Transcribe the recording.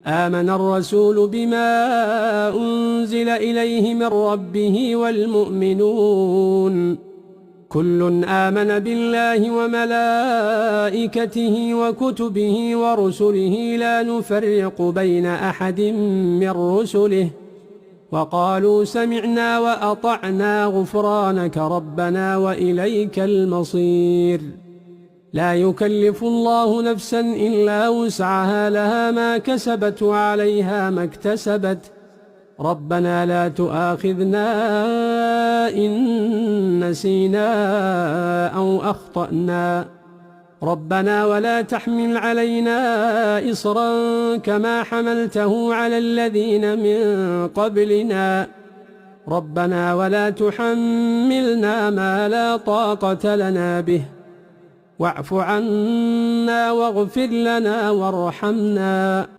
آمن الرسول بما أنزل إليه من ربه والمؤمنون كل آمن بالله وملائكته وكتبه ورسله لا نفرق بين أحد من رسله وقالوا سمعنا وأطعنا غفرانك ربنا وإليك المصير. لا يكلف الله نفسا إلا وسعها لها ما كسبت وعليها ما اكتسبت ربنا لا تؤاخذنا إن نسينا أو أخطأنا ربنا ولا تحمل علينا إصرا كما حملته على الذين من قبلنا ربنا ولا تحملنا ما لا طاقة لنا به واعف عنا واغفر لنا وارحمنا